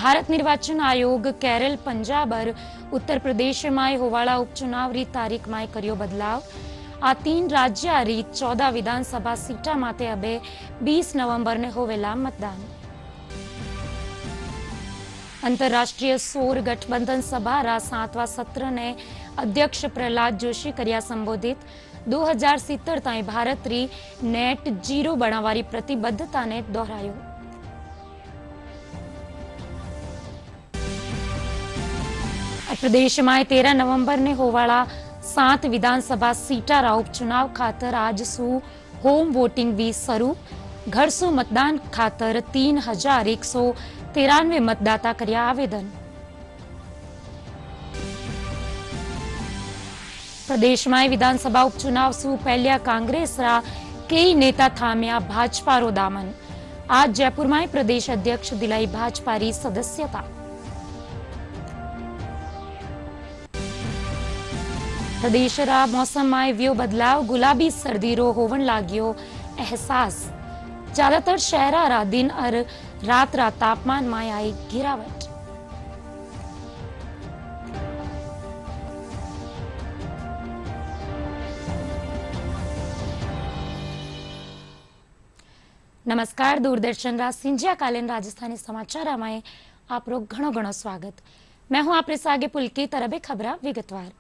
भारत निर्वाचन आयोग केरल, पंजाब और उत्तर प्रदेश में होवाला उपचुनाव री तारीख में कर्यो बदलाव। आ 3 राज्य री 14 विधानसभा सीटा माटे अबे 20 नवंबर ने होवेला मतदान। अंतरराष्ट्रीय सौर गठबंधन सभा रा 7वां सत्र ने अध्यक्ष प्रहलाद जोशी कर्या संबोधित। 2070 ताई भारत री नेट जीरो बनावारी प्रतिबद्धता ने दोहरायो। प्रदेश में 13 नवंबर ने होवाला 7 विधानसभा सीटा रा उपचुनाव खातर आज सु होम वोटिंग भी शुरू। घर सु मतदान खातर 3193 मतदाता कर्या आवेदन। प्रदेश में विधानसभा उपचुनाव सु पहलिया कांग्रेस रा कई नेता थाम्या भाजपा रो दामन। आज जयपुर में प्रदेश अध्यक्ष दिलाई भाजपा री सदस्यता। प्रदेश रा मौसम में व्यो बदलाव। गुलाबी सर्दी रो होवन लाग्यो एहसास। ज्यादातर शहरा रा दिन और रात रा तापमान में आई गिरावट। नमस्कार, दूरदर्शन रा सिंजिया कालीन राजस्थानी समाचार में आप घणो स्वागत। मैं हूं आपरे सागे पुलकित अरबे खबरा विगतवार।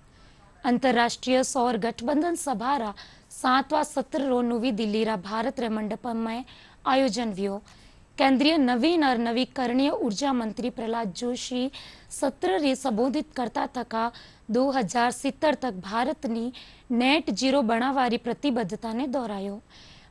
अंतरराष्ट्रीय सौर गठबंधन सभा रा 7वां सत्र रो नवी दिल्ली रा भारत रे मंडपम में आयोजन व्यो। केंद्रीय नवीन और नवीकरणीय ऊर्जा मंत्री प्रहलाद जोशी सत्र रे संबोधित करता थका 2070 तक भारत नी नेट जीरो बनावारी प्रतिबद्धता ने दोहरायो।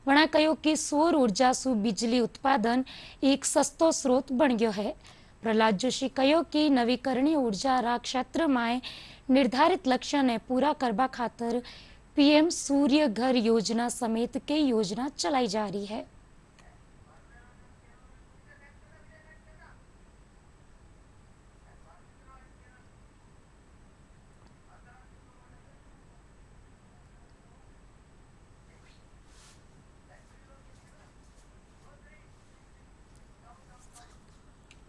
वणा कहो कि सौर ऊर्जा सु बिजली उत्पादन एक सस्तो स्रोत बन गयो है। प्रहलाद जोशी कहो कि नवीकरणीय ऊर्जा रा क्षेत्र में निर्धारित लक्ष्य ने पूरा करबा खातर पीएम सूर्य घर योजना समेत कई योजना चलाई जा रही है।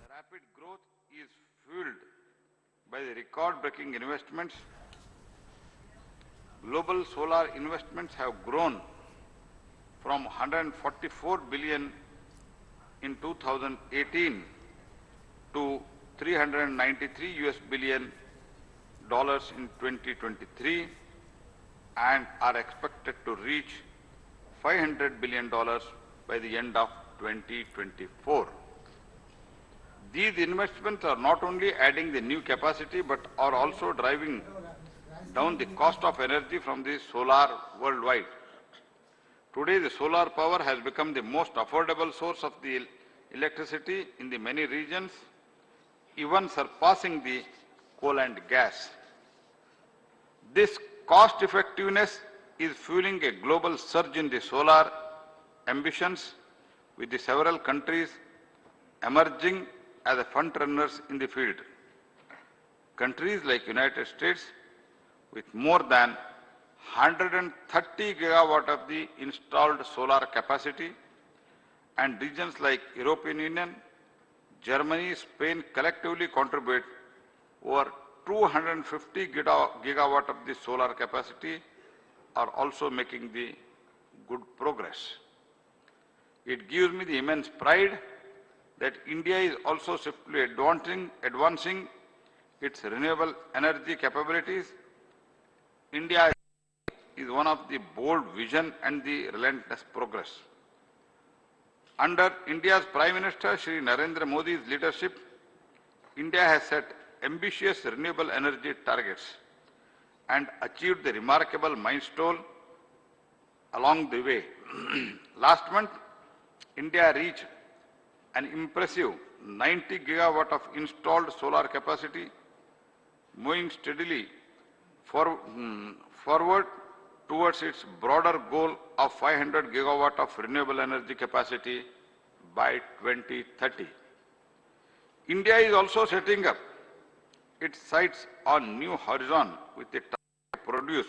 The rapid growth is fueled by the record-breaking investments. Global solar investments have grown from 144 billion in 2018 to 393 US billion dollars in 2023 and are expected to reach 500 billion dollars by the end of 2024. These investments are not only adding the new capacity but are also driving down the cost of energy from the solar worldwide. Today, the solar power has become the most affordable source of the electricity in the many regions, even surpassing the coal and gas. This cost effectiveness is fueling a global surge in the solar ambitions, with the several countries emerging as the front runners in the field. Countries like United States, with more than 130 gigawatt of the installed solar capacity, and regions like European Union, Germany, Spain collectively contribute over 250 gigawatt of the solar capacity, are also making the good progress. It gives me the immense pride that India is also swiftly advancing its renewable energy capabilities. India is one of the bold vision and the relentless progress. Under India's Prime Minister Shri Narendra Modi's leadership, India has set ambitious renewable energy targets and achieved the remarkable milestone along the way. Last month, India reached an impressive 90 gigawatt of installed solar capacity, moving steadily forward towards its broader goal of 500 gigawatt of renewable energy capacity by 2030. India is also setting up its sights on new horizon with the target to produce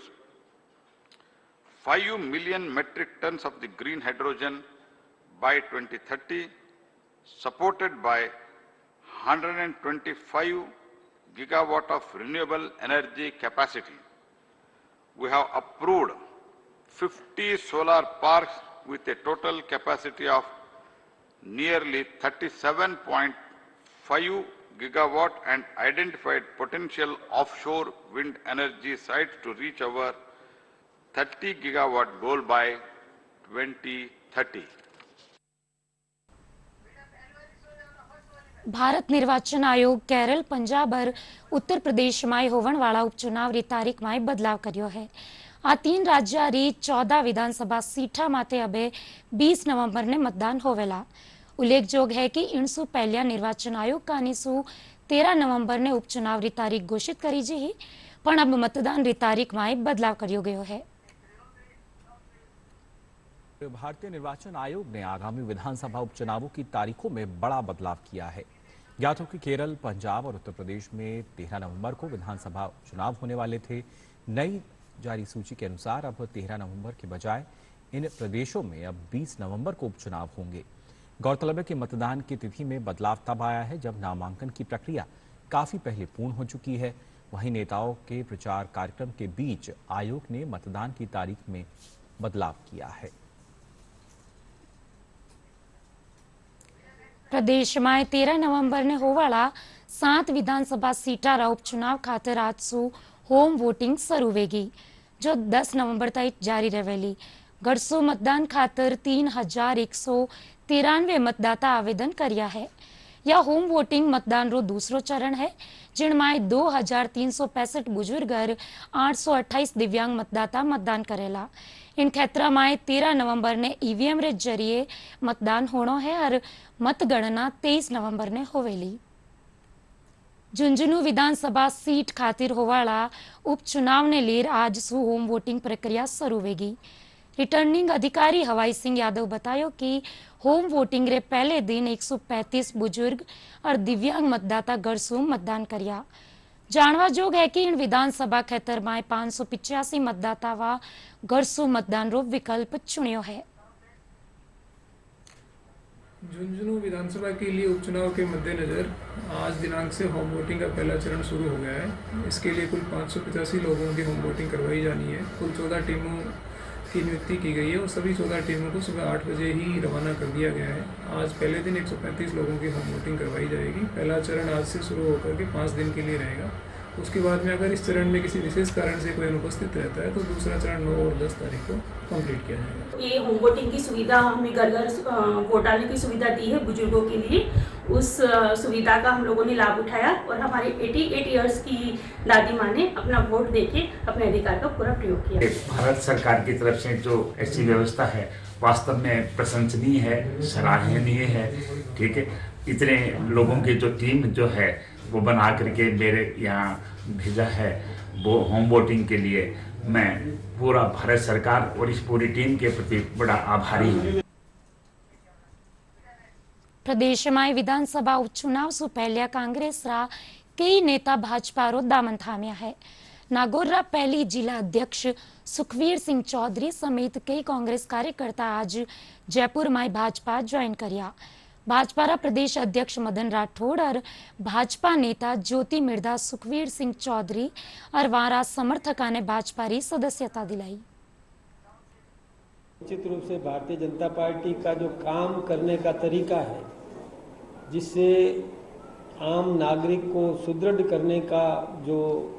5 million metric tons of the green hydrogen by 2030, supported by 125 gigawatt of renewable energy capacity. We have approved 50 solar parks with a total capacity of nearly 37.5 gigawatt and identified potential offshore wind energy sites to reach our 30 gigawatt goal by 2030. Bharat નિર્વાચન આયોગ કેરળ, પંજાબ और उत्तर प्रदेश में होवणवाळा उपचुनाव री तारीख में बदलाव कर्यो है। आ 3 राज्य री 14 विधानसभा सीटा माटे अबे 20 नवंबर ने मतदान होवेला। उल्लेखजोग है कि इनसु पहलिया निर्वाचन आयोग का 13 नवंबर ने उपचुनाव री तारीख घोषित करी जी, पण अब मतदान री तारीख में बदलाव कर्यो गयो है। भारतीय निर्वाचन आयोग ने आगामी विधानसभा उपचुनावों की तारीखों में बड़ा बदलाव किया है। ज्ञात हो कि केरल, पंजाब और उत्तर प्रदेश में 13 नवंबर को विधानसभा चुनाव होने वाले थे। नई जारी सूची के अनुसार अब 13 नवंबर के बजाय इन प्रदेशों में अब 20 नवंबर को उपचुनाव होंगे। गौरतलब है कि मतदान की तिथि में बदलाव तब आया है जब नामांकन की प्रक्रिया काफी पहले पूर्ण हो चुकी है। वहीं नेताओं के प्रचार कार्यक्रम के बीच आयोग ने मतदान की तारीख में बदलाव किया है। प्रदेश में 13 नवंबर ने होवाला 7 विधानसभा सीटा रा उपचुनाव खातर आज सु होम वोटिंग शुरू वेगी, जो 10 नवंबर तक जारी रहेली। गढ़सु मतदान खातर 3193 मतदाता आवेदन कर्या है। यह होम वोटिंग मतदान रो दूसरो चरण है, जिनमें 2365 बुजुर्ग और 828 दिव्यांग मतदाता मतदान करेला। इन क्षेत्र में 13 नवंबर ने ईवीएम रे जरिए मतदान होनो है और मतगणना 23 नवंबर ने होवेली। झुंझुनू विधानसभा सीट खातिर होवाला उपचुनाव ने लेर आज सु होम वोटिंग प्रक्रिया शुरू वेगी। रिटर्निंग अधिकारी हवाई सिंह यादव बतायो कि होम वोटिंग रे पहले दिन 135 बुजुर्ग और दिव्यांग मतदाता गढ़सु मतदान कर्या। जानवा जोग है कि इन विधानसभा क्षेत्र में 585 मतदाता वा गढ़सु मतदान रो विकल्प चुनियो है। झुंझुनू विधानसभा के लिए उपचुनाव के मद्देनजर आज दिनांक से होम वोटिंग का पहला चरण शुरू हो गया है। इसके लिए कुल 585 लोगों की होम वोटिंग करवाई जानी है। कुल 14 टीमों की नियुक्ति की गई है और सभी 14 टीमों को सुबह 8 बजे ही रवाना कर दिया गया है। आज पहले दिन 135 लोगों की होम वोटिंग करवाई जाएगी। पहला चरण आज से शुरू होकर के 5 दिन के लिए रहेगा। उसके बाद में अगर इस चरण में किसी विशेष कारण से कोई अनुपस्थित रहता है तो दूसरा चरण 9 और 10 तारीख को कंप्लीट किया जाएगा। ये होम वोटिंग की सुविधा हमें घर घर वोट डालने की सुविधा दी है बुजुर्गों के लिए। उस सुविधा का हम लोगों ने लाभ उठाया और हमारे 88 इयर्स की दादी माँ ने अपना वोट देके अपने अधिकार का पूरा प्रयोग किया। भारत सरकार की तरफ से जो ऐसी व्यवस्था है वास्तव में प्रशंसनीय है, सराहनीय है। ठीक है, इतने लोगों की जो टीम जो है वो बना करके मेरे यहाँ भेजा है वो होम वोटिंग के लिए। मैं पूरा भारत सरकार और इस पूरी टीम के प्रति बड़ा आभारी हूँ। प्रदेश में विधानसभा उपचुनाव सु पहलिया कांग्रेस रा कई नेता भाजपा रो दामन थाम्या है। नागौर रा पहली जिला अध्यक्ष सुखवीर सिंह चौधरी समेत कई कांग्रेस कार्यकर्ता आज जयपुर में भाजपा ज्वाइन कर्या। भाजपा रा प्रदेश अध्यक्ष मदन राठौड़ और भाजपा नेता ज्योति मिर्धा सुखवीर सिंह चौधरी और वारा समर्थका ने भाजपा री सदस्यता दिलाई। निश्चित रूप से भारतीय जनता पार्टी का जो काम करने का तरीका है, जिससे आम नागरिक को सुदृढ़ करने का जो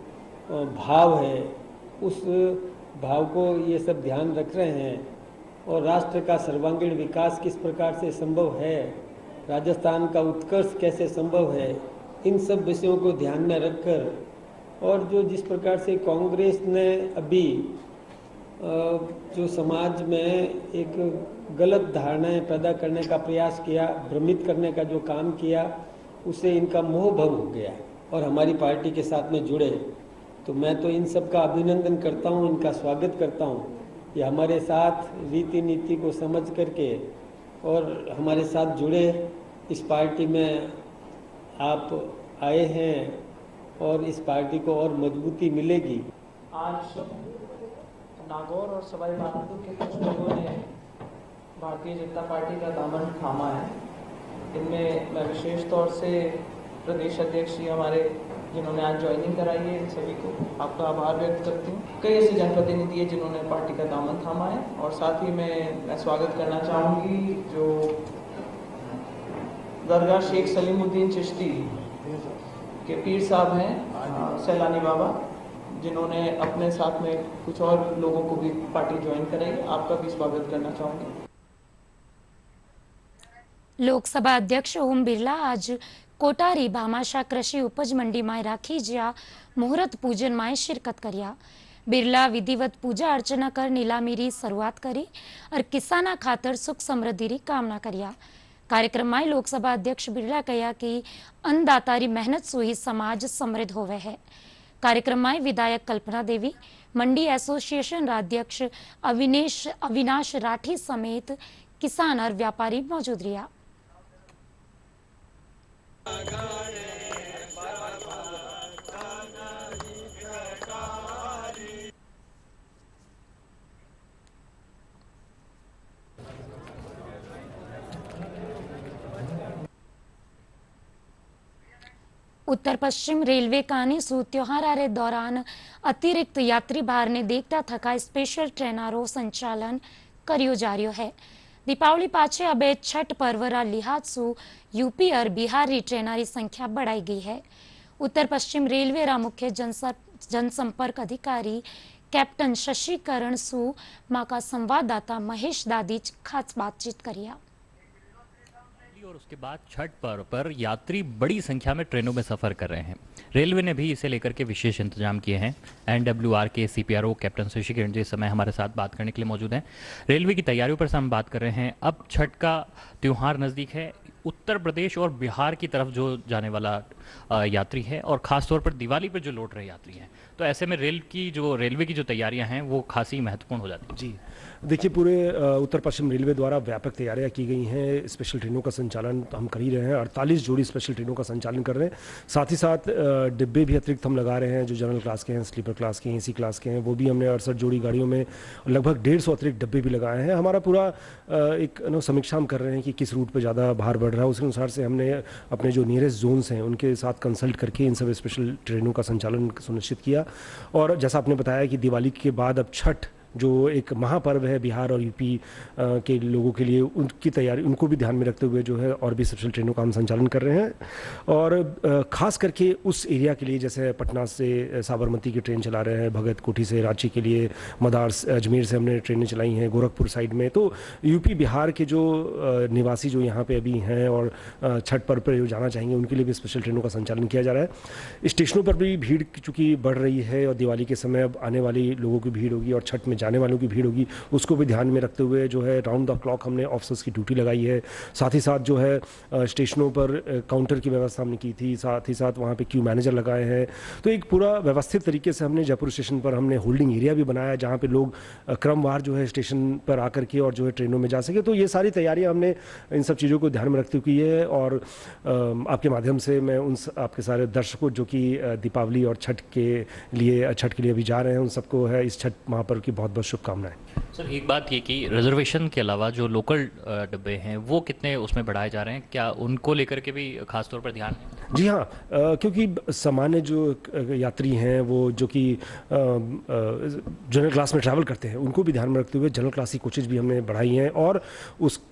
भाव है, उस भाव को ये सब ध्यान रख रहे हैं। और राष्ट्र का सर्वांगीण विकास किस प्रकार से संभव है, राजस्थान का उत्कर्ष कैसे संभव है, इन सब विषयों को ध्यान में रखकर और जो जिस प्रकार से कांग्रेस ने अभी जो समाज में एक गलत धारणाएं पैदा करने का प्रयास किया, भ्रमित करने का जो काम किया, उससे इनका मोह भंग हो गया और हमारी पार्टी के साथ में जुड़े। तो मैं तो इन सब का अभिनंदन करता हूं, इनका स्वागत करता हूं। ये हमारे साथ रीति नीति को समझ करके और हमारे साथ जुड़े, इस पार्टी में आप आए हैं और इस पार्टी को और मजबूती मिलेगी। आज नागौर और सवाई माधोपुर के कुछ लोगों ने भारतीय जनता पार्टी का दामन थामा है। इनमें मैं विशेष तौर से प्रदेश अध्यक्ष जी हमारे जिन्होंने आज ज्वाइनिंग कराई है, इन सभी को आपका आभार व्यक्त करती हूँ। कई ऐसे जनप्रतिनिधि हैं जिन्होंने पार्टी का दामन थामा है, और साथ ही मैं स्वागत करना चाहूँगी जो दरगाह शेख सलीमुद्दीन चिश्ती के पीर साहब हैं, सैलानी बाबा, जिन्होंने अपने साथ में कुछ और लोगों को भी पार्टी ज्वाइन कराई। आपका भी स्वागत करना चाहूँगी। लोकसभा अध्यक्ष ओम बिरला आज कोटारी भामाशाह कृषि उपज मंडी में राखी ज्या मुहूर्त पूजन में शिरकत कर्या। बिरला विधिवत पूजा अर्चना कर नीलामी री शुरुआत करी और किसाना खातर सुख समृद्धि री कामना कर्या। कार्यक्रम में लोकसभा अध्यक्ष बिरला कहा कि अन्नदाता री मेहनत से ही समाज समृद्ध होवे है। कार्यक्रम में विधायक कल्पना देवी, मंडी एसोसिएशन राज्याध्यक्ष अविनाश राठी समेत किसान और व्यापारी मौजूद रहा। उत्तर पश्चिम रेलवे कानी सू त्योहार दौरान अतिरिक्त यात्री भार ने देखता थका स्पेशल ट्रेनारो संचालन करियो जा रह्यो है। दीपावली पाछे अबे छठ पर्वरा लिहाज सू यूपी और बिहार री ट्रेनारी संख्या बढ़ाई गई है। उत्तर पश्चिम रेलवे रा मुख्य जनसंपर्क अधिकारी कैप्टन शशिकरण सू मां का संवाददाता महेश दादीच खास बातचीत करिया। और उसके बाद छठ पर्व पर यात्री बड़ी संख्या में ट्रेनों में सफर कर रहे हैं। रेलवे ने भी इसे लेकर के विशेष इंतजाम किए हैं। एनडब्ल्यूआर के सीपीआरओ कैप्टन शशिकरण जी इस समय हमारे साथ बात करने के लिए मौजूद हैं। रेलवे की तैयारियों पर हम बात कर रहे हैं। अब छठ का त्योहार नज़दीक है। उत्तर प्रदेश और बिहार की तरफ जो जाने वाला यात्री है और ख़ासतौर पर दिवाली पर जो लौट रहे यात्री हैं, तो ऐसे में रेलवे की जो तैयारियां हैं वो खासी महत्वपूर्ण हो जाती हैं। जी देखिए, पूरे उत्तर पश्चिम रेलवे द्वारा व्यापक तैयारियां की गई हैं। स्पेशल ट्रेनों का संचालन तो हम कर ही रहे हैं, 48 जोड़ी स्पेशल ट्रेनों का संचालन कर रहे हैं। साथ ही साथ डिब्बे भी अतिरिक्त हम लगा रहे हैं, जो जनरल क्लास के हैं, स्लीपर क्लास के हैं, एसी क्लास के हैं, वो भी हमने 68 जोड़ी गाड़ियों में लगभग 150 अतिरिक्त डिब्बे भी लगाए हैं। हमारा पूरा एक समीक्षा हम कर रहे हैं कि किस रूट पर ज़्यादा भार बढ़ रहा है। उस अनुसार से हमने अपने जो नियरेस्ट जोन्स हैं उनके साथ कंसल्ट करके इन सब स्पेशल ट्रेनों का संचालन सुनिश्चित किया। और जैसा आपने बताया कि दिवाली के बाद अब छठ जो एक महापर्व है बिहार और यूपी के लोगों के लिए, उनकी तैयारी उनको भी ध्यान में रखते हुए जो है और भी स्पेशल ट्रेनों का हम संचालन कर रहे हैं। और ख़ास करके उस एरिया के लिए, जैसे पटना से साबरमती की ट्रेन चला रहे हैं, भगत कोठी से रांची के लिए, मदार अजमेर से हमने ट्रेनें चलाई हैं, गोरखपुर साइड में। तो यूपी बिहार के जो निवासी जो यहाँ पे अभी हैं और छठ पर्व पर जो जाना चाहेंगे उनके लिए भी स्पेशल ट्रेनों का संचालन किया जा रहा है। स्टेशनों पर भी भीड़ चूँकि बढ़ रही है और दिवाली के समय अब आने वाली लोगों की भीड़ होगी और छठ में जाने वालों की भीड़ होगी, उसको भी ध्यान में रखते हुए जो है राउंड द क्लॉक हमने ऑफिसर्स की ड्यूटी लगाई है। साथ ही साथ जो है स्टेशनों पर काउंटर की व्यवस्था हमने की थी, साथ ही साथ वहाँ पे क्यू मैनेजर लगाए हैं। तो एक पूरा व्यवस्थित तरीके से हमने जयपुर स्टेशन पर हमने होल्डिंग एरिया भी बनाया, जहाँ पे लोग क्रमवार जो है स्टेशन पर आकर के और जो है ट्रेनों में जा सके। तो ये सारी तैयारियाँ हमने इन सब चीज़ों को ध्यान में रखते हुए की है। और आपके माध्यम से मैं उन आपके सारे दर्शकों जो कि दीपावली और छठ के लिए अभी जा रहे हैं, उन सबको है इस छठ महापर्व की बहुत बहुत शुभकामनाएं। सर, एक बात ये कि रिजर्वेशन के अलावा जो लोकल डब्बे हैं वो कितने उसमें बढ़ाए जा रहे हैं, क्या उनको लेकर के भी खासतौर पर ध्यान है? जी हाँ, क्योंकि सामान्य जो यात्री हैं वो जो कि जनरल क्लास में ट्रैवल करते हैं उनको भी ध्यान में रखते हुए जनरल क्लास की कोचेज भी हमने बढ़ाई हैं। और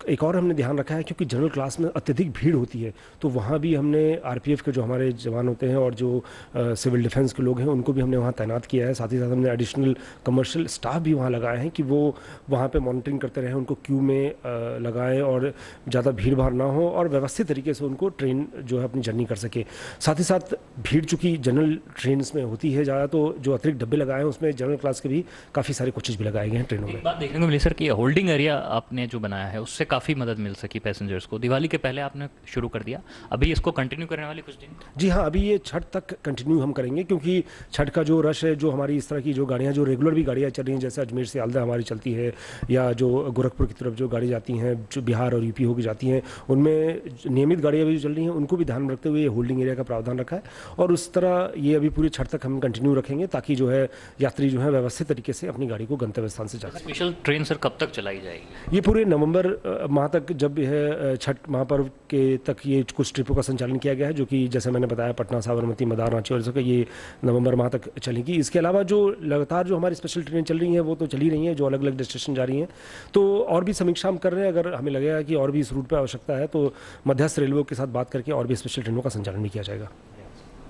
एक और हमने ध्यान रखा है, क्योंकि जनरल क्लास में अत्यधिक भीड़ होती है, तो वहाँ भी हमने आरपीएफ के जो हमारे जवान होते हैं और जो सिविल डिफेंस के लोग हैं उनको भी हमने वहाँ तैनात किया है। साथ ही साथ हमने एडिशनल कमर्शियल स्टाफ भी वहाँ लगाए हैं कि वो वहाँ पे मॉनिटरिंग करते रहें, उनको क्यू में लगाएं और ज़्यादा भीड़ भाड़ ना हो और व्यवस्थित तरीके से उनको ट्रेन जो है अपनी जर्नी कर सके। साथ ही साथ भीड़ चूँकि जनरल ट्रेन में होती है ज़्यादा, तो जो अतिरिक्त डब्बे लगाए हैं उसमें जनरल क्लास के भी काफ़ी सारे कोचेज भी लगाए गए हैं ट्रेनों में। बात देखने को मिली सर कि होल्डिंग एरिया आपने जो बनाया है उससे काफ़ी मदद मिल सकी पैसेंजर्स को। दिवाली के पहले आपने शुरू कर दिया, अभी इसको कंटिन्यू करने वाले कुछ दिन? जी हाँ, अभी ये छठ तक कंटिन्यू हम करेंगे, क्योंकि छठ का जो रश है, जो हमारी इस तरह की जो गाड़ियाँ जो रेगुलर भी गाड़ियाँ चल रही हैं, जैसे अजमेर से आलदा हमारी चलती है या जो गोरखपुर की तरफ जो गाड़ी जाती हैं, जो बिहार और यूपी होकर जाती हैं, उनमें नियमित गाड़ियाँ भी जो चल रही हैं, उनको भी ध्यान में रखते हुए होल्डिंग एरिया का प्रावधान रखा है और उस तरह ये अभी पूरी छठ तक हम कंटिन्यू रखेंगे ताकि जो है यात्री जो है व्यवस्थित तरीके से अपनी गाड़ी को गंतव्य स्थान से जा सकें। स्पेशल ट्रेन सर कब तक चलाई जाएगी? ये पूरे नवंबर माह तक, जब यह छठ महापर्व के तक ये कुछ ट्रिपों का संचालन किया गया है, जो कि जैसे मैंने बताया पटना, साबरमती, मदार, रांची और इसका ये नवंबर माह तक चलेगी। इसके अलावा जो लगातार जो हमारी स्पेशल ट्रेनें चल रही हैं वो तो चली रही हैं, जो अलग अलग डेस्टिनेशन जा रही हैं, तो और भी समीक्षा हम कर रहे हैं। अगर हमें लगेगा कि और भी इस रूट पर आवश्यकता है तो मध्यस्थ रेलवे के साथ बात करके और भी स्पेशल ट्रेनों का संचालन भी किया जाएगा।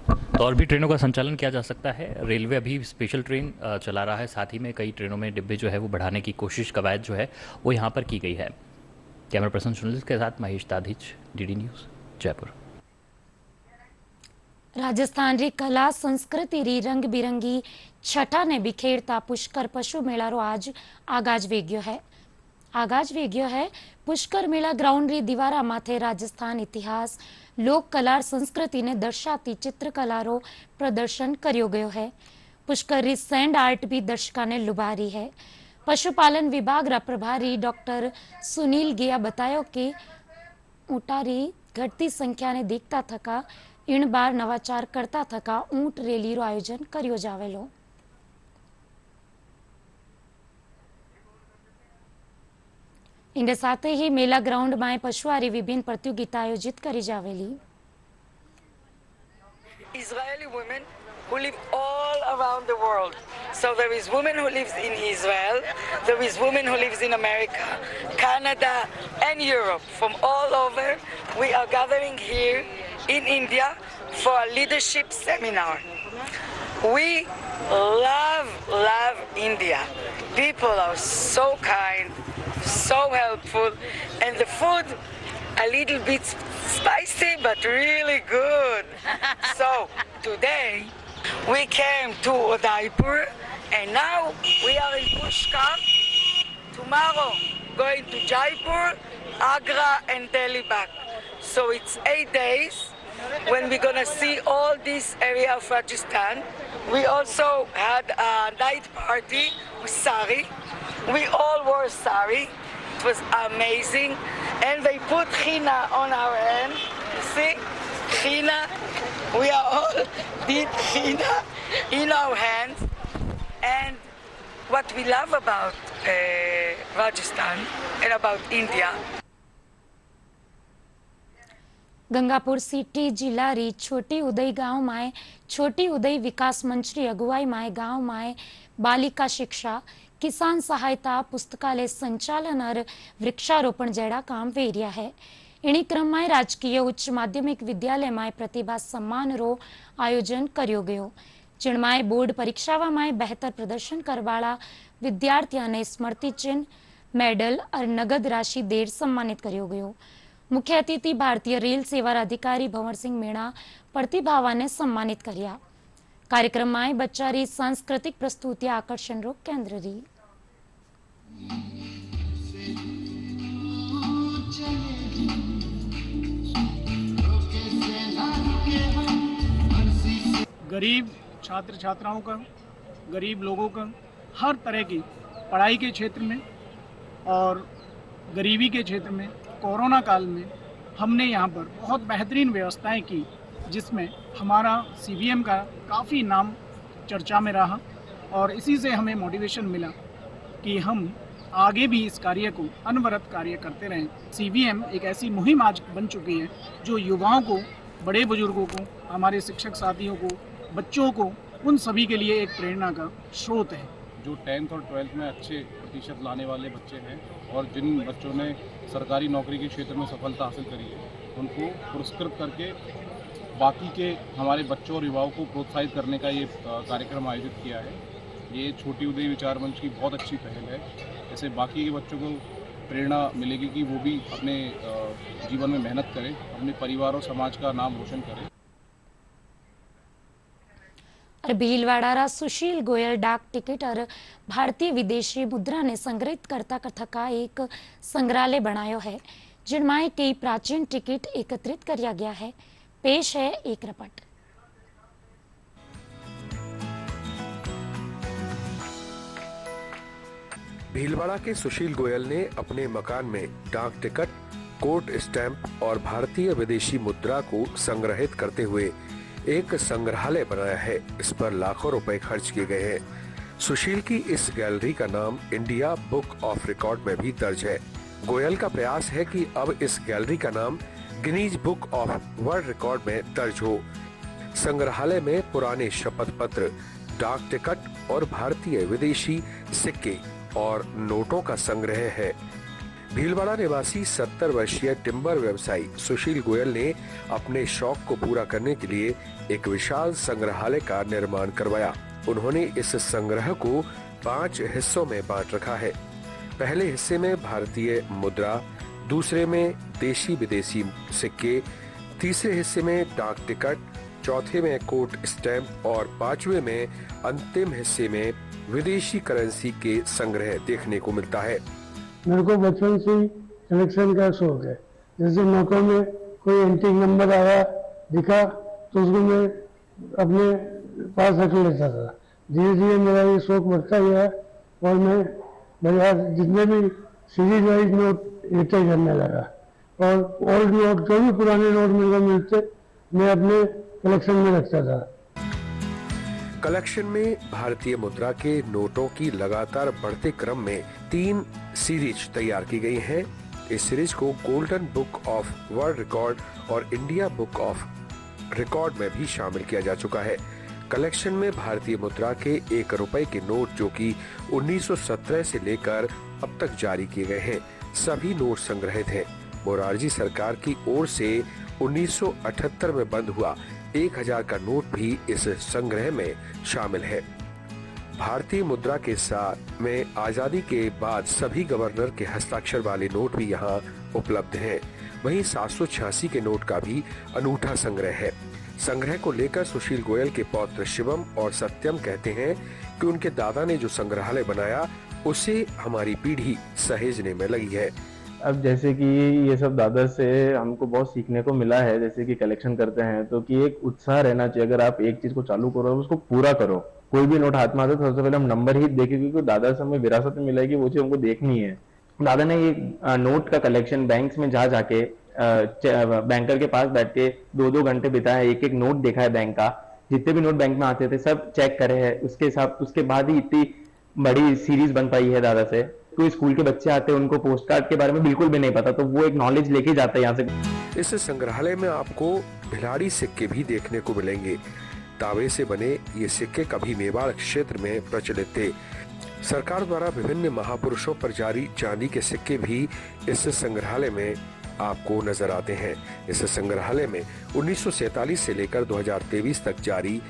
तो और भी ट्रेनों का संचालन किया जा सकता है। रेलवे अभी स्पेशल ट्रेन चला रहा है, साथ ही में कई ट्रेनों में डिब्बे जो है वो बढ़ाने की कोशिश, कवायद जो है वो यहाँ पर की गई है। कैमरा पर्सन सुनील के साथ महेश दाधिच, डीडी न्यूज़, जयपुर। राजस्थान री कला संस्कृति री रंग बिरंगी छठा ने बिखेरता पुष्कर पशु मेळारो आज आगाज वेग्यो है। पुष्कर मेला ग्राउंड री दीवारा माथे राजस्थान इतिहास, लोक कला संस्कृति ने दर्शाती चित्रकलारो प्रदर्शन कर्यो गयो है। पुष्कर री सैंड आर्ट भी दर्शका ने लुभारी है। पशुपालन विभाग रा प्रभारी डॉक्टर सुनील गिया बतायो कि ऊँटारी घटती संख्या ने देखता थका इन बार नवाचार करता थका ऊँट रेली रो आयोजन कर्यो जावेलो। इनके साथ ही मेला ग्राउंड में पशुआरी विभिन्न प्रतियोगिता आयोजित करी जावेली। Israeli women who live all around the world. So there is women who lives in Israel, there is women who lives in America, Canada and Europe. From all over, we are gathering here in India for a leadership seminar. We love India. People are so kind, so helpful, and the food a little bit spicy but really good. So today we came to Udaipur and now we are in Pushkar. Tomorrow going to Jaipur, Agra and Delhi back. So it's 8 days when we're gonna see all this area of Rajasthan. We also had a night party with sari. We all wore sari. It was amazing. And they put henna on our hand. You see? Henna. We are all did henna in our hands. And what we love about Rajasthan and about India. Gangapur city जिला री छोटी उदय गांव में छोटी उदय विकास मंच री अगुवाई में गांव में बालिका शिक्षा, किसान सहायता, पुस्तकालय संचालन और वृक्षारोपण जैसा काम वेरिया है। इन्हीं क्रम में राजकीय उच्च माध्यमिक विद्यालय में प्रतिभा सम्मान रो आयोजन कर्यो गयो, जिनमें बोर्ड परीक्षावा में बेहतर प्रदर्शन करवाला विद्यार्थियों ने स्मृति चिन्ह, मेडल और नगद राशि देर सम्मानित कर्यो गयो। मुख्य अतिथि भारतीय रेल सेवा अधिकारी भंवर सिंह मीणा प्रतिभावा ने सम्मानित कर्या। कार्यक्रम में बच्चा री सांस्कृतिक प्रस्तुति आकर्षण रो केंद्र री। गरीब छात्र छात्राओं का, गरीब लोगों का हर तरह की पढ़ाई के क्षेत्र में और गरीबी के क्षेत्र में कोरोना काल में हमने यहाँ पर बहुत बेहतरीन व्यवस्थाएं की, जिसमें हमारा CVM का काफ़ी नाम चर्चा में रहा और इसी से हमें मोटिवेशन मिला कि हम आगे भी इस कार्य को अनवरत कार्य करते रहें। CVM एक ऐसी मुहिम आज बन चुकी है जो युवाओं को, बड़े बुजुर्गों को, हमारे शिक्षक साथियों को, बच्चों को, उन सभी के लिए एक प्रेरणा का स्रोत है। जो 10th और 12th में अच्छे प्रतिशत लाने वाले बच्चे हैं और जिन बच्चों ने सरकारी नौकरी के क्षेत्र में सफलता हासिल करी है, उनको पुरस्कृत करके बाकी के हमारे बच्चों और युवाओं को प्रोत्साहित करने का ये कार्यक्रम आयोजित किया है। ये छोटी उदय विचार मंच की बहुत अच्छी पहल है। जैसे बाकी के बच्चों को प्रेरणा मिलेगी कि वो भी अपने जीवन में मेहनत करें, अपने परिवार और समाज का नाम रोशन करें। और भीलवाड़ा सुशील गोयल डाक टिकट और भारतीय विदेशी मुद्रा ने संग्रहित करता थका एक संग्रहालय बनायो है, जिनमें कई प्राचीन टिकट एकत्रित किया गया है। पेश है एक रिपोर्ट। भीलवाड़ा के सुशील गोयल ने अपने मकान में डाक टिकट, कोर्ट स्टैंप और भारतीय विदेशी मुद्रा को संग्रहित करते हुए एक संग्रहालय बनाया है। इस पर लाखों रुपए खर्च किए गए हैं। सुशील की इस गैलरी का नाम इंडिया बुक ऑफ रिकॉर्ड में भी दर्ज है। गोयल का प्रयास है कि अब इस गैलरी का नाम Guinness book of world record में दर्ज हो। संग्रहालय में पुराने शपथ पत्र, डाक टिकट और भारतीय विदेशी सिक्के और नोटों का संग्रह है। भीलवाड़ा निवासी 70 वर्षीय टिम्बर व्यवसायी सुशील गोयल ने अपने शौक को पूरा करने के लिए एक विशाल संग्रहालय का निर्माण करवाया। उन्होंने इस संग्रह को 5 हिस्सों में बांट रखा है। पहले हिस्से में भारतीय मुद्रा, दूसरे में देशी विदेशी सिक्के, तीसरे हिस्से में डाक टिकट, चौथे में कोर्ट स्टैंप और 5वें में अंतिम हिस्से में विदेशी करेंसी के संग्रह देखने को मिलता है। मेरे को बचपन से ही कलेक्शन का शौक है। जैसे नोटों में कोई एंटीक नंबर आया दिखा तो उसको मैं अपने पास रख लेता था। धीरे धीरे मेरा ये शौक बढ़ता गया और मैं बाजार जितने भी सीरीज वाइज नोट इकट्ठे करने लगा और ओल्ड नोट जो भी पुराने नोट मेरे को मिलते मैं अपने कलेक्शन में रखता था। कलेक्शन में भारतीय मुद्रा के नोटों की लगातार बढ़ते क्रम में 3 सीरीज तैयार की गई हैं। इस सीरीज को golden book of world record और इंडिया बुक ऑफ रिकॉर्ड में भी शामिल किया जा चुका है। कलेक्शन में भारतीय मुद्रा के 1 रुपए के नोट जो कि 1917 से लेकर अब तक जारी किए गए हैं, सभी नोट संग्रहित हैं। मोरारजी सरकार की ओर से 1978 में बंद हुआ 1000 का नोट भी इस संग्रह में शामिल है। भारतीय मुद्रा के साथ में आजादी के बाद सभी गवर्नर के हस्ताक्षर वाले नोट भी यहाँ उपलब्ध हैं। वहीं 786 के नोट का भी अनूठा संग्रह है। संग्रह को लेकर सुशील गोयल के पौत्र शिवम और सत्यम कहते हैं कि उनके दादा ने जो संग्रहालय बनाया उसे हमारी पीढ़ी सहेजने में लगी है। अब जैसे कि ये सब दादा से हमको बहुत सीखने को मिला है, जैसे कि कलेक्शन करते हैं तो कि एक उत्साह रहना चाहिए। अगर आप एक चीज को चालू करो उसको पूरा करो। कोई भी नोट हाथ में आता है तो सबसे पहले हम नंबर ही देखें, क्योंकि दादा से हमें विरासत में मिला है कि वो चीज हमको देखनी है। दादा ने ये नोट का कलेक्शन बैंक्स में जा जाके बैंकर के पास बैठ के 2-2 घंटे बिताया, एक नोट देखा है बैंक का, जितने भी नोट बैंक में आते थे सब चेक करे हैं। उसके बाद ही इतनी बड़ी सीरीज बन पाई है दादा से। कोई स्कूल के बच्चे आते हैं उनको पोस्ट कार्ड के बारे में बिल्कुल भी नहीं पता, तो वो एक नॉलेज लेके जाता है यहाँ से। इस संग्रहालय में आपको भिलाड़ी सिक्के भी देखने को मिलेंगे। तांबे से बने ये सिक्के कभी मेवाड़ क्षेत्र में प्रचलित थे। सरकार द्वारा विभिन्न महापुरुषों पर जारी चांदी के सिक्के भी इस संग्रहालय में आपको नजर आते हैं। इस संग्रहालय में 1947 से लेकर 2023 तक जारी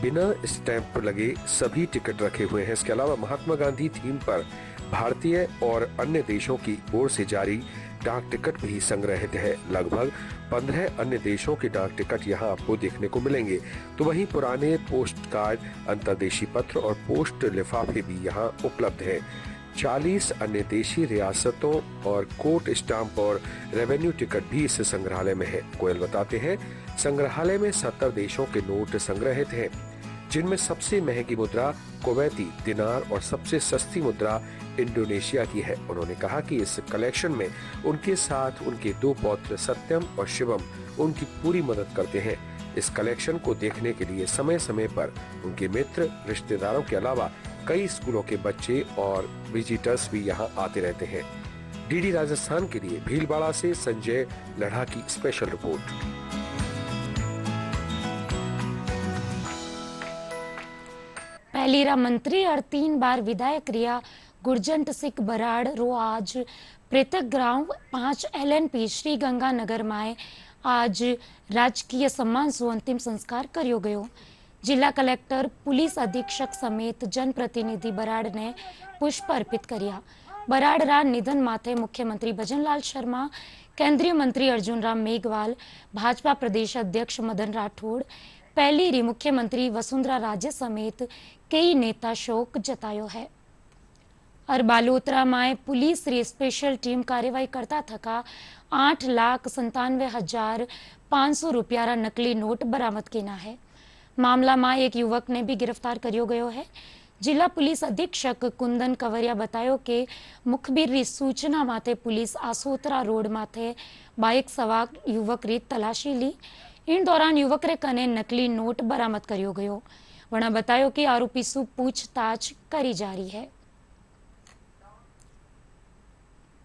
बिना स्टैंप लगे सभी टिकट रखे हुए हैं। इसके अलावा महात्मा गांधी थीम पर भारतीय और अन्य देशों की ओर से जारी डाक टिकट भी संग्रहित है। लगभग 15 अन्य देशों के डाक टिकट यहाँ आपको देखने को मिलेंगे। तो वहीं पुराने पोस्ट कार्ड, अंतर्देशीय पत्र और पोस्ट लिफाफे भी यहाँ उपलब्ध हैं। 40 अन्य देशी रियासतों और कोर्ट स्टाम्प और रेवेन्यू टिकट भी इस संग्रहालय में है। गोयल बताते हैं संग्रहालय में 70 देशों के नोट संग्रहित हैं, जिनमें सबसे महंगी मुद्रा कुवैती दिनार और सबसे सस्ती मुद्रा इंडोनेशिया की है। उन्होंने कहा कि इस कलेक्शन में उनके साथ उनके 2 पौत्र सत्यम और शिवम उनकी पूरी मदद करते हैं। इस कलेक्शन को देखने के लिए समय समय पर उनके मित्र, रिश्तेदारों के अलावा कई स्कूलों के बच्चे और विजिटर्स भी यहाँ आते रहते हैं। डीडी राजस्थान के लिए भीलवाड़ा से संजय लढ़ा की स्पेशल रिपोर्ट। पहली रा मंत्री और 3 बार विधायक रिया गुरजंट सिंह बराड़ रो आज मृतक ग्राम 5 LNP श्री गंगानगर में आज राजकीय सम्मान सु अंतिम संस्कार कर्यो गयो। जिला कलेक्टर, पुलिस अधीक्षक समेत जनप्रतिनिधि बराड़ ने पुष्प अर्पित कर्या। बराड़ रा निधन माथे मुख्यमंत्री भजनलाल शर्मा, केंद्रीय मंत्री अर्जुन राम मेघवाल, भाजपा प्रदेश अध्यक्ष मदन राठौड़, पहली री मुख्यमंत्री वसुंधरा राजे समेत कई नेता शोक जतायो है। और बालोतरा में पुलिस री स्पेशल टीम कार्यवाही करता थका 8,97,500 रुपया रा नकली नोट बरामद किया है। मामला में एक युवक ने भी गिरफ्तार करियो गयो है, જિલ્લા પોલીસ અધિક્ષક કુંદન કવરિયા બતાવ્યો કે મુખબીરની સૂચના માથે પોલીસ આસોતરા રોડ માથે બાઇક સવાર યુવકરી તલાશી ली। इन दौरान युवक रे कने नकली नोट बरामद करियो गयो। वणा बतायो कि आरोपी सु पूछताछ करी जा रही है।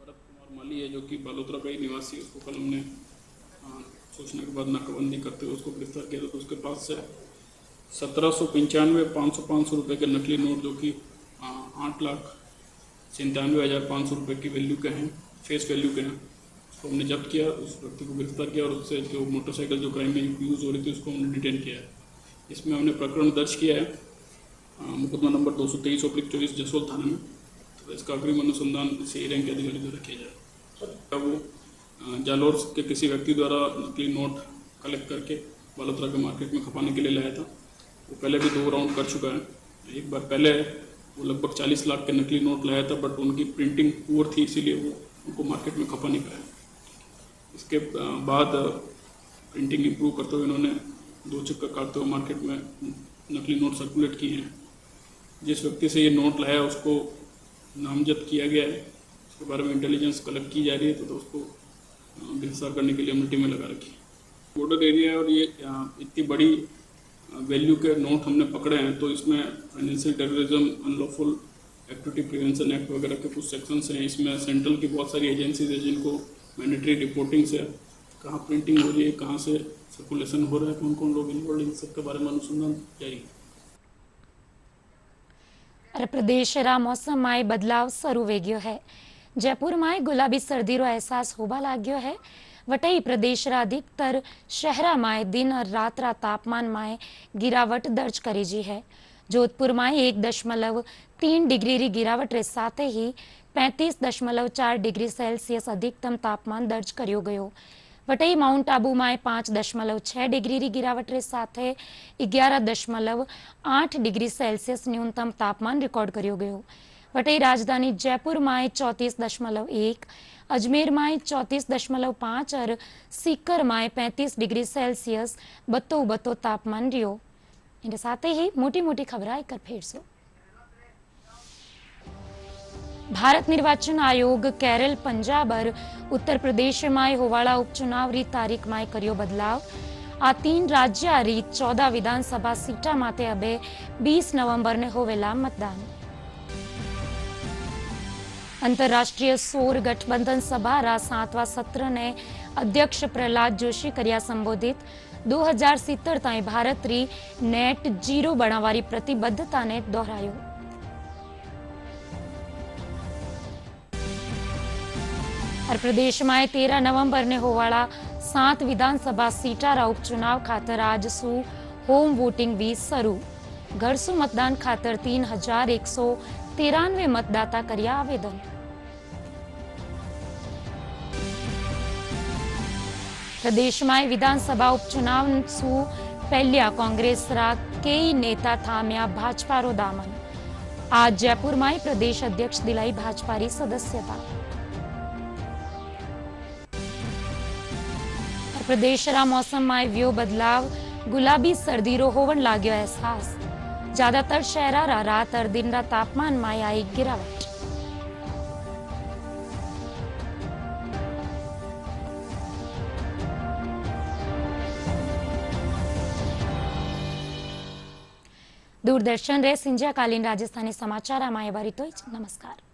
भरत कुमार माली है जो कि बालोतरा का ही निवासी है। उसको कल हमने सूचना के बाद नाकाबंदी करते हुए उसको गिरफ्तार किया तो उसके पास से 1795 रुपए के नकली नोट जो कि 8,97,500 रुपए की वैल्यू के हैं, फेस वैल्यू के हैं, उसको हमने जब्त किया। उस व्यक्ति को गिरफ्तार किया और उससे जो मोटरसाइकिल जो क्राइम में यूज़ हो रही थी उसको हमने डिटेन किया है। इसमें हमने प्रकरण दर्ज किया है मुकदमा नंबर 223/24 जसोल थाने में। तो इसका अग्रिम अनुसंधान सी रैंक के अधिकारी द्वारा किया जाए। वो जालोर के किसी व्यक्ति द्वारा नकली नोट कलेक्ट करके बालोतरा के मार्केट में खपाने के लिए लाया था। वो पहले भी 2 राउंड कर चुका है। एक बार पहले वो लगभग 40 लाख के नकली नोट लाया था, बट उनकी प्रिंटिंग पुअर थी, इसीलिए वो उनको मार्केट में खपा नहीं पाया। इसके बाद प्रिंटिंग इंप्रूव करते हुए इन्होंने 2 चक्कर काटते हुए मार्केट में नकली नोट सर्कुलेट किए हैं। जिस व्यक्ति से ये नोट लाया उसको नामजद किया गया है। उसके बारे में इंटेलिजेंस कलेक्ट की जा रही है तो उसको गिरफ्तार करने के लिए हमने टीमें लगा रखी। बॉर्डर एरिया है और ये इतनी बड़ी वैल्यू के नोट हमने पकड़े हैं तो इसमें financial terrorism, unlawful activity prevention act वगैरह के कुछ सेक्शंस हैं। इसमें सेंट्रल की बहुत सारी एजेंसीज है जिनको मैंडेटरी रिपोर्टिंग से कहाँ प्रिंटिंग हो रही है, कहाँ से सर्कुलेशन हो रहा है, कौन कौन लोग इन्वॉल्व, इन सब के बारे में अनुसंधान जारी है। प्रदेशरा मौसम में बदलाव शुरू वे गयो है। जयपुर में गुलाबी सर्दी रो एहसास होबा लाग्यो है। वटई प्रदेशरा अधिकतर शहरा में दिन और रात तापमान में गिरावट दर्ज करी जी है। जोधपुर में 1.3 डिग्री री गिरावट रे साथ ही 35.4 डिग्री सेल्सियस अधिकतम तापमान दर्ज करियो गयो। वटई माउंट आबू में 5.6 डिग्री री गिरावट रे साथ 11.8 डिग्री सेल्सियस न्यूनतम तापमान रिकॉर्ड करियो गयो। वटई राजधानी जयपुर में 34.1, अजमेर में 34.5 और सीकर में 35 डिग्री सेल्सियस बत्तो तापमान रियो। इन साथ ही मोटी मोटी खबर एक फिर से। भारत निर्वाचन आयोग केरल, पंजाब और उत्तर प्रदेश में होवाला उपचुनाव री तारीख में करियो बदलाव। आ 3 राज्य री 14 विधानसभा सीटा माते अबे 20 नवंबर ने होवेला मतदान। अंतरराष्ट्रीय सौर गठबंधन सभा रा 7वां सत्र ने अध्यक्ष प्रहलाद जोशी करिया संबोधित। 2070 ताई भारत री नेट जीरो बनावारी प्रतिबद्धता ने दोहरायो। और प्रदेश में 13 नवंबर ने होवाला 7 विधानसभा सीटा रा उपचुनाव खातर आज सु होम वोटिंग भी शुरू। घर सु मतदान खातर 3193 मतदाता करिया आवेदन। प्रदेश में विधानसभा उपचुनाव सु पहलिया कांग्रेस रा कई नेता थाम्या भाजपा रो दामन। आज जयपुर में प्रदेश अध्यक्ष दिलाई भाजपा री सदस्यता। प्रदेशरा मौसम में व्यो बदलाव। गुलाबी सर्दी रो होवन लाग्यो एहसास। ज्यादातर शहरा रा रात और दिन रा तापमान में आई गिरावट। दूरदर्शन रे सिंधिया कालीन राजस्थानी समाचार आमाय बारी तो नमस्कार।